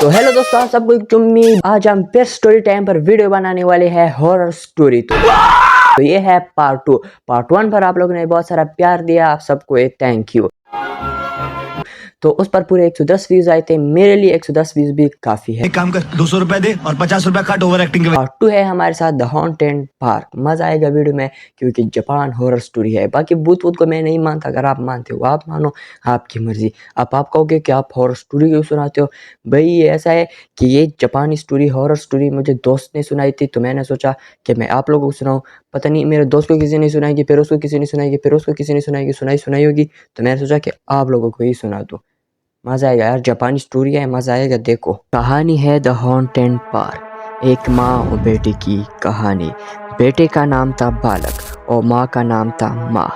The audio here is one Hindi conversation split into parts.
तो हेलो दोस्तों, आप सबको एक चुम्मी। आज हम फिर स्टोरी टाइम पर वीडियो बनाने वाले हैं हॉरर स्टोरी। तो ये है पार्ट 2। पार्ट 1 पर आप लोगों ने बहुत सारा प्यार दिया, आप सबको एक थैंक यू। तो उस पर पूरे 110 व्यूज आए थे। मेरे लिए 110 व्यूज भी काफी है। एक काम कर, 200 रुपए दे और 50 रुपए काट ओवर एक्टिंग के। पार्ट 2 है हमारे साथ द हॉन्टेड पार्क। मजा आएगा वीडियो में क्योंकि जापान हॉरर स्टोरी है। बाकी भूत वूत को मैं नहीं मानता, अगर आप मानते हो आप मानो, आपकी मर्जी। अब आप कहोगे कि आप हॉरर स्टोरी क्यों सुनाते हो। भाई ये ऐसा है कि ये जापानी स्टोरी, हॉरर स्टोरी मुझे दोस्त ने सुनाई थी, तो मैंने सोचा कि मैं आप लोगों को सुनाऊं। पता नहीं मेरे दोस्त को किसी ने सुनाएगी, फिर उसको किसी ने सुनाएगी, फिर उसको किसी ने सुनाएगी, सुनाई होगी, तो मैंने सोचा कि आप लोगों को ही सुना दूं। मजा आएगा यार, जापानी स्टोरी है, मजा आएगा। देखो, कहानी है द हॉन्टेड पार्क। एक माँ और बेटे की कहानी। बेटे का नाम था बालक और माँ का नाम था माँ।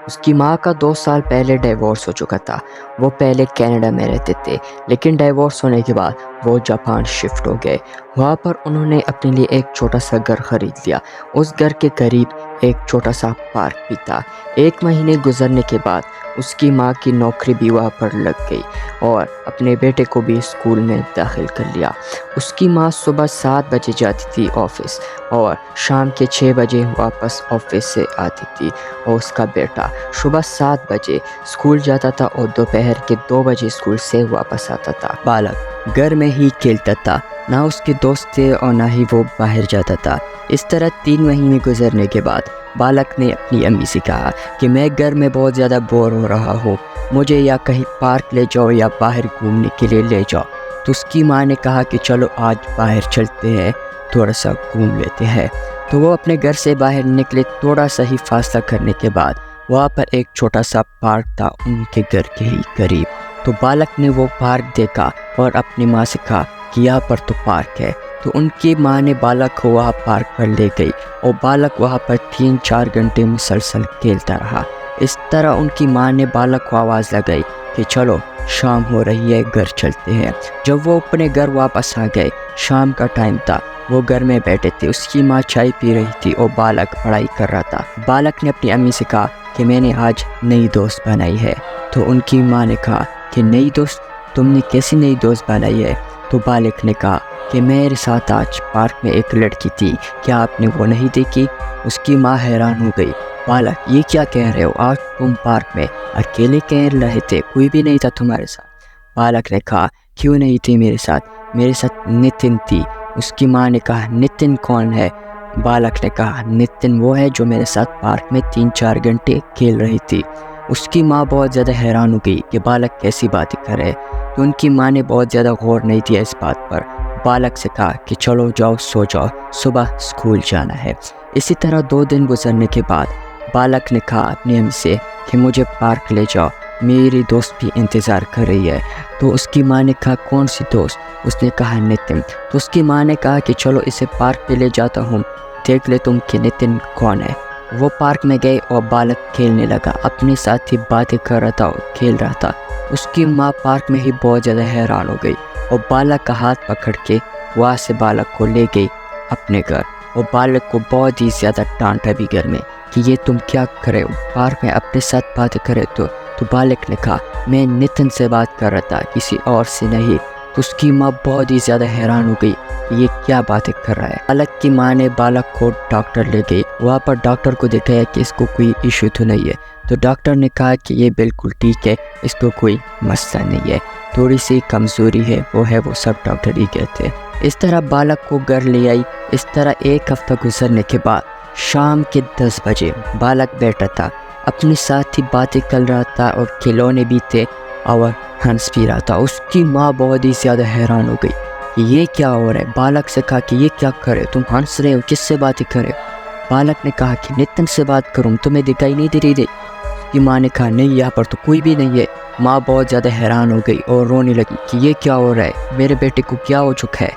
उसकी माँ का 2 साल पहले डिवोर्स हो चुका था। वो पहले कनाडा में रहते थे, लेकिन डिवोर्स होने के बाद वो जापान शिफ्ट हो गए। वहाँ पर उन्होंने अपने लिए एक छोटा सा घर खरीद लिया। उस घर के करीब एक छोटा सा पार्क भी था। 1 महीने गुजरने के बाद उसकी माँ की नौकरी भी वहाँ पर लग गई और अपने बेटे को भी स्कूल में दाखिल कर लिया। उसकी माँ सुबह 7 बजे जाती थी ऑफिस और शाम के 6 बजे वापस ऑफिस से आती थी। और उसका बेटा सुबह 7 बजे स्कूल जाता था और दोपहर के 2 बजे स्कूल से वापस आता था। बालक घर में ही खेलता था, ना उसके दोस्त थे और ना ही वो बाहर जाता था। इस तरह 3 महीने गुजरने के बाद बालक ने अपनी अम्मी से कहा कि मैं घर में बहुत ज़्यादा बोर हो रहा हूँ, मुझे या कहीं पार्क ले जाओ या बाहर घूमने के लिए ले जाओ। तो उसकी माँ ने कहा कि चलो आज बाहर चलते हैं, थोड़ा सा घूम लेते हैं। तो वो अपने घर से बाहर निकले। थोड़ा सा ही फासला करने के बाद वहाँ पर एक छोटा सा पार्क था उनके घर के ही करीब। तो बालक ने वो पार्क देखा और अपनी माँ से कहा कि यहाँ पर तो पार्क है। तो उनकी माँ ने बालक को वहाँ पार्क पर ले गई और बालक वहाँ पर 3-4 घंटे मुसलसल खेलता रहा। इस तरह उनकी माँ ने बालक को आवाज़ लगाई कि चलो शाम हो रही है, घर चलते हैं। जब वो अपने घर वापस आ गए, शाम का टाइम था, वो घर में बैठे थे। उसकी माँ चाय पी रही थी और बालक पढ़ाई कर रहा था। बालक ने अपनी अम्मी से कहा कि मैंने आज नई दोस्त बनाई है। तो उनकी माँ ने कहा कि नई दोस्त? तुमने कैसी नई दोस्त बनाई है? तो बालक ने कहा कि मेरे साथ आज पार्क में एक लड़की थी, क्या आपने वो नहीं देखी? उसकी माँ हैरान हो गई। बालक, ये क्या कह रहे हो? आज तुम पार्क में अकेले कह रहे थे, कोई भी नहीं था तुम्हारे साथ? बालक ने कहा, क्यों नहीं थी मेरे साथ? मेरे साथ नितिन थी। उसकी माँ ने कहा, नितिन कौन है? बालक ने कहा, नितिन वो है जो मेरे साथ पार्क में 3-4 घंटे खेल रही थी। उसकी माँ बहुत ज़्यादा हैरान हो गई कि बालक कैसी बातें कर रहे। तो उनकी माँ ने बहुत ज़्यादा गौर नहीं दिया इस बात पर। बालक से कहा कि चलो जाओ, सो जाओ, सुबह स्कूल जाना है। इसी तरह 2 दिन गुजरने के बाद बालक ने कहा अपनी अम्मी से कि मुझे पार्क ले जाओ, मेरी दोस्त भी इंतज़ार कर रही है। तो उसकी माँ ने कहा, कौन सी दोस्त? उसने कहा, नितिन। तो उसकी माँ ने कहा कि चलो इसे पार्क पे ले जाता हूँ, देख ले तुम कि नितिन कौन है। वो पार्क में गए और बालक खेलने लगा, अपने साथ ही बातें कर रहा था और खेल रहा था। उसकी माँ पार्क में ही बहुत ज़्यादा हैरान हो गई और बालक का हाथ पकड़ के वहाँ से बालक को ले गई अपने घर। और बालक को बहुत ही ज़्यादा डांटा भी घर में कि ये तुम क्या कर रहे हो, पार्क में अपने साथ बातें कर रहे हो। तो बालक ने कहा, मैं नितिन से बात कर रहा था, किसी और से नहीं। तो उसकी माँ बहुत ही ज़्यादा हैरान हो गई कि ये क्या बातें कर रहा है। बालक की माँ ने बालक को डॉक्टर ले गई। वहाँ पर डॉक्टर को दिखाया कि इसको कोई इशू तो नहीं है। तो डॉक्टर ने कहा कि ये बिल्कुल ठीक है, इसको कोई मसला नहीं है, थोड़ी सी कमज़ोरी है, वो सब डॉक्टर ही कहते हैं। इस तरह बालक को घर ले आई। इस तरह 1 हफ्ता गुजरने के बाद शाम के 10 बजे बालक बैठा था, अपने साथ ही बातें कर रहा था और खिलौने भी थे और हंस भी रहा था। उसकी माँ बहुत ही ज़्यादा हैरान हो गई कि ये क्या हो रहा है। बालक से कहा कि ये क्या कर रहे हो, तुम हंस रहे हो, किससे बातें कर रहे हो? बालक ने कहा कि नितिन से बात करूँ, तुम्हें दिखाई नहीं दे रही थी? उसकी माँ ने कहा, नहीं, यहाँ पर तो कोई भी नहीं है। माँ बहुत ज़्यादा हैरान हो गई और रोने लगी कि ये क्या हो रहा है, मेरे बेटे को क्या हो चुका है।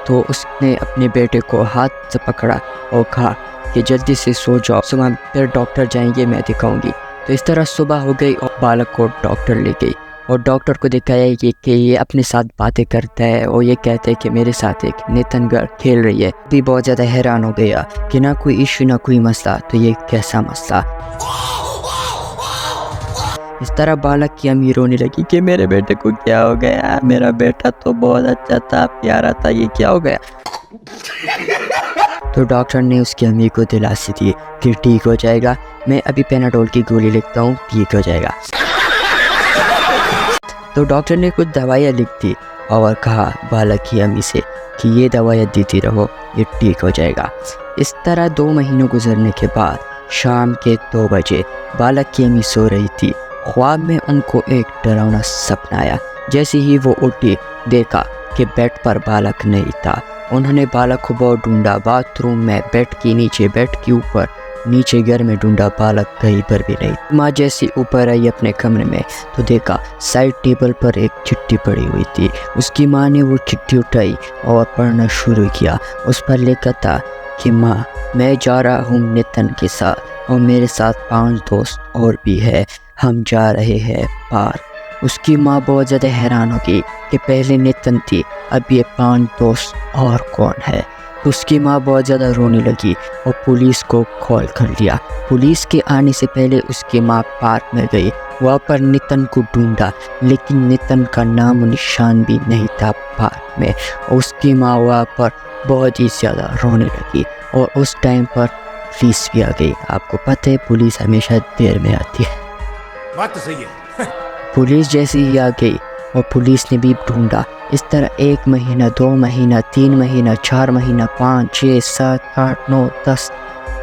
तो उसने अपने बेटे को हाथ से पकड़ा और कहा कि जल्दी से सो जाओ, सुबह फिर डॉक्टर जाएंगे, मैं दिखाऊंगी। तो इस तरह सुबह हो गई और बालक को डॉक्टर ले गई और डॉक्टर को दिखाया कि ये अपने साथ बातें करता है और ये कहते हैं कि मेरे साथ एक नितिन घर खेल रही है। भी बहुत ज़्यादा हैरान हो गया कि ना कोई इशू ना कोई मसला, तो ये कैसा मसला। इस तरह बालक की अम्मी रोने लगी कि मेरे बेटे को क्या हो गया, मेरा बेटा तो बहुत अच्छा था, प्यारा था, ये क्या हो गया। तो डॉक्टर ने उसकी अम्मी को दिलासी दी कि ठीक हो जाएगा, मैं अभी पेनाडोल की गोली लिखता हूँ, ठीक हो जाएगा। तो डॉक्टर ने कुछ दवाइयाँ लिख दी और कहा बालक की अम्मी से कि ये दवाइयाँ देती रहो, ये ठीक हो जाएगा। इस तरह 2 महीनों गुजरने के बाद शाम के 2 बजे बालक की अम्मी सो रही थी। ख्वाब में उनको एक डरावना सपना आया। जैसे ही वो उठी, देखा कि बेड पर बालक नहीं था। उन्होंने बालक को बहुत ढूंढा, बाथरूम में, बेड के नीचे, बेड के ऊपर, नीचे घर में ढूंढा, बालक कहीं पर भी नहीं। माँ जैसी ऊपर आई अपने कमरे में तो देखा साइड टेबल पर एक चिट्ठी पड़ी हुई थी। उसकी माँ ने वो चिट्ठी उठाई और पढ़ना शुरू किया। उस पर लिखा था कि माँ, मैं जा रहा हूँ नितिन के साथ और मेरे साथ 5 दोस्त और भी है, हम जा रहे हैं पार। उसकी माँ बहुत ज़्यादा हैरान हो गई कि पहले नितिन थी, अब ये 5 दोस्त और कौन है। उसकी माँ बहुत ज़्यादा रोने लगी और पुलिस को कॉल कर लिया। पुलिस के आने से पहले उसकी माँ पार्क में गई, वहाँ पर नितिन को ढूंढा, लेकिन नितिन का नाम निशान भी नहीं था पार्क में। उसकी माँ वहाँ पर बहुत ही ज़्यादा रोने लगी और उस टाइम पर पुलिस भी आ गई। आपको पता है पुलिस हमेशा देर में आती है। बात तो सही है। पुलिस जैसे ही आ गई और पुलिस ने भी ढूंढा। इस तरह 1 महीना, 2 महीना, 3 महीना, 4 महीना, 5, 6, 7, 8, 9, 10,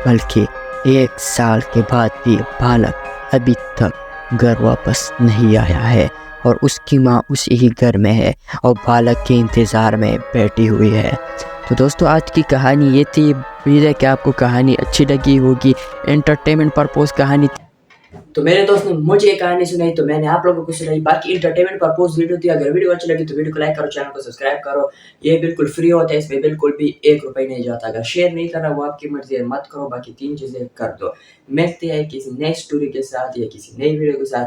बल्कि 1 साल के बाद भी बालक अभी तक घर वापस नहीं आया है और उसकी माँ उसी ही घर में है और बालक के इंतज़ार में बैठी हुई है। तो दोस्तों आज की कहानी ये थी। उम्मीद है कि आपको कहानी अच्छी लगी होगी, एंटरटेनमेंट पर्पस कहानी। तो मेरे दोस्त ने मुझे एक कहानी सुनाई तो मैंने आप लोगों को सुनाई। बाकी इंटरटेनमेंट पर्पस वीडियो थी। अगर वीडियो अच्छी लगी तो वीडियो को लाइक करो, चैनल को सब्सक्राइब करो। ये बिल्कुल फ्री होता है, इसमें बिल्कुल भी 1 रुपये नहीं जाता। अगर शेयर नहीं करना वो आपकी मर्जी है, मत करो। बाकी 3 चीज़ें कर दो। मिलते हैं किसी नेक्स्ट स्टोरी के साथ या किसी नई वीडियो के साथ।